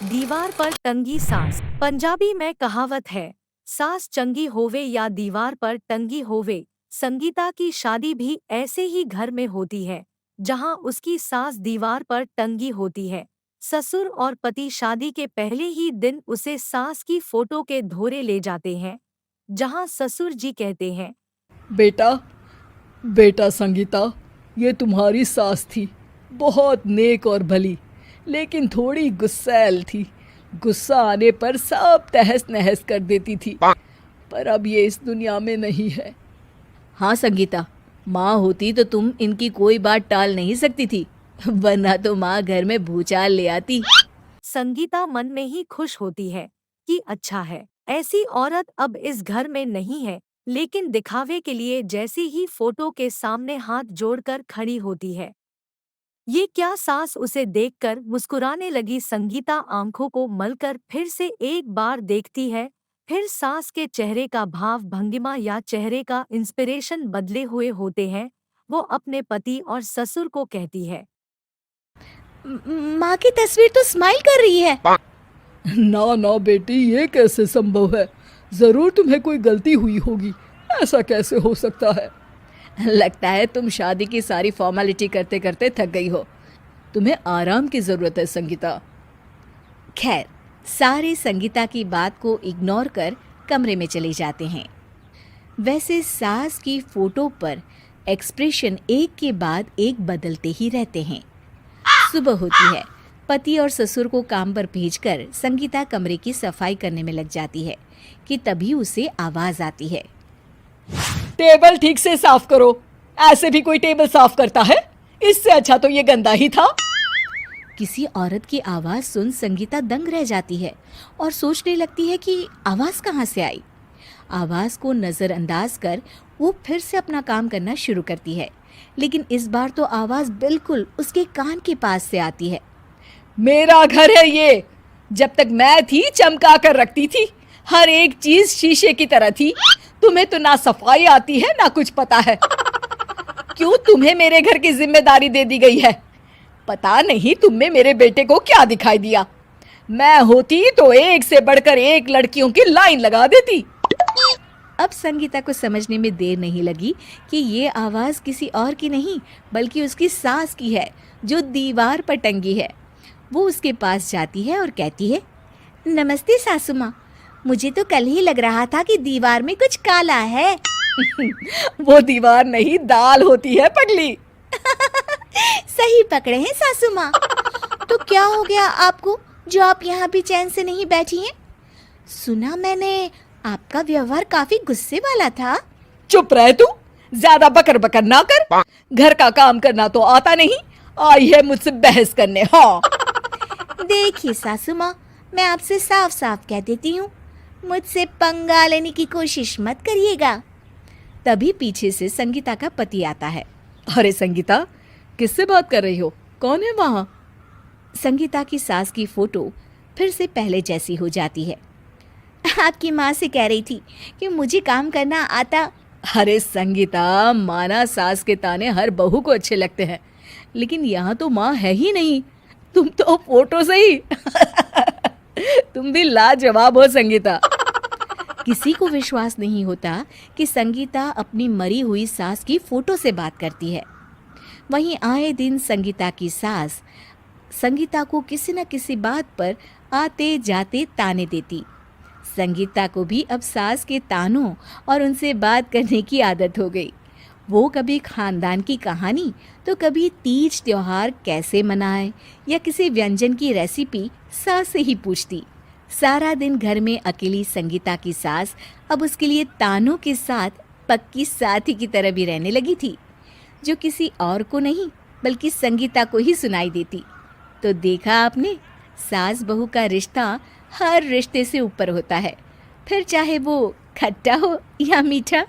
दीवार पर टंगी सास। पंजाबी में कहावत है, सास चंगी होवे या दीवार पर टंगी होवे। संगीता की शादी भी ऐसे ही घर में होती है, जहां उसकी सास दीवार पर टंगी होती है। ससुर और पति शादी के पहले ही दिन उसे सास की फोटो के धोरे ले जाते हैं, जहां ससुर जी कहते हैं, बेटा, बेटा संगीता, ये तुम्हारी सास थी। बहुत नेक और भली, लेकिन थोड़ी गुस्सैल थी। गुस्सा आने पर सब तहस नहस कर देती थी। पर अब ये इस दुनिया में नहीं है। हाँ संगीता, माँ होती तो तुम इनकी कोई बात टाल नहीं सकती थी, वरना तो माँ घर में भूचाल ले आती। संगीता मन में ही खुश होती है कि अच्छा है, ऐसी औरत अब इस घर में नहीं है। लेकिन दिखावे के लिए जैसे ही फोटो के सामने हाथ जोड़कर खड़ी होती है, ये क्या सास उसे देखकर मुस्कुराने लगी। संगीता आंखों को मलकर फिर से एक बार देखती है। फिर सास के चेहरे का भाव भंगिमा या चेहरे का इंस्पिरेशन बदले हुए होते हैं। वो अपने पति और ससुर को कहती है, माँ की तस्वीर तो स्माइल कर रही है। ना ना बेटी, ये कैसे संभव है? जरूर तुम्हें कोई गलती हुई होगी। ऐसा कैसे हो सकता है? लगता है तुम शादी की सारी फॉर्मेलिटी करते करते थक गई हो। तुम्हें आराम की जरूरत है संगीता। खैर, सारे संगीता की बात को इग्नोर कर कमरे में चले जाते हैं। वैसे सास की फोटो पर एक्सप्रेशन एक के बाद एक बदलते ही रहते हैं। सुबह होती है। पति और ससुर को काम पर भेजकर संगीता कमरे की सफाई करने में लग जाती है कि तभी उसे आवाज आती है, टेबल ठीक से साफ करो। ऐसे भी कोई टेबल साफ करता है? इससे अच्छा तो ये गंदा ही था। किसी औरत की आवाज सुन संगीता दंग रह जाती है और सोचने लगती है कि आवाज कहाँ से आई। आवाज को नजरअंदाज कर वो फिर से अपना काम करना शुरू करती है, लेकिन इस बार तो आवाज बिल्कुल उसके कान के पास से आती है। मेरा घर है ये। जब तक मैं थी चमका कर रखती थी। हर एक चीज शीशे की तरह थी। तुम्हें तो ना सफाई आती है ना कुछ पता है। क्यों तुम्हें मेरे घर की जिम्मेदारी दे दी गई है? पता नहीं तुम में मेरे बेटे को क्या दिखाई दिया। मैं होती तो एक से बढ़कर एक लड़कियों की लाइन लगा देती। अब संगीता को समझने में देर नहीं लगी कि ये आवाज किसी और की नहीं बल्कि उसकी सास की है, जो दीवार पर टंगी है। वो उसके पास जाती है और कहती है, नमस्ते सासू माँ, मुझे तो कल ही लग रहा था कि दीवार में कुछ काला है। वो दीवार नहीं, दाल होती है पगली। सही पकड़े हैं सासू माँ। तो क्या हो गया आपको जो आप यहाँ भी चैन से नहीं बैठी हैं? सुना मैंने आपका व्यवहार काफी गुस्से वाला था। चुप रह तू, ज्यादा बकर बकर ना कर। घर का काम करना तो आता नहीं, आई है मुझसे बहस करने। हाँ देखिए सासू माँ, मैं आपसे साफ साफ कह देती हूँ, मुझसे पंगा लेने की कोशिश मत करिएगा। तभी पीछे से संगीता का पति आता है। अरे संगीता, किससे बात कर रही हो? कौन है वहाँ? संगीता की सास की फोटो फिर से पहले जैसी हो जाती है। आपकी माँ से कह रही थी कि मुझे काम करना आता। अरे संगीता, माना सास के ताने हर बहू को अच्छे लगते हैं, लेकिन यहाँ तो माँ है ही नहीं। तुम तो फोटो से ही तुम भी लाजवाब हो संगीता। किसी को विश्वास नहीं होता कि संगीता अपनी मरी हुई सास की फोटो से बात करती है। वहीं आए दिन संगीता की सास संगीता को किसी न किसी बात पर आते जाते ताने देती। संगीता को भी अब सास के तानों और उनसे बात करने की आदत हो गई। वो कभी खानदान की कहानी तो कभी तीज त्योहार कैसे मनाए या किसी व्यंजन की रेसिपी सास से ही पूछती। सारा दिन घर में अकेली संगीता की सास अब उसके लिए तानों के साथ पक्की साथी की तरह भी रहने लगी थी, जो किसी और को नहीं बल्कि संगीता को ही सुनाई देती। तो देखा आपने, सास बहू का रिश्ता हर रिश्ते से ऊपर होता है, फिर चाहे वो खट्टा हो या मीठा।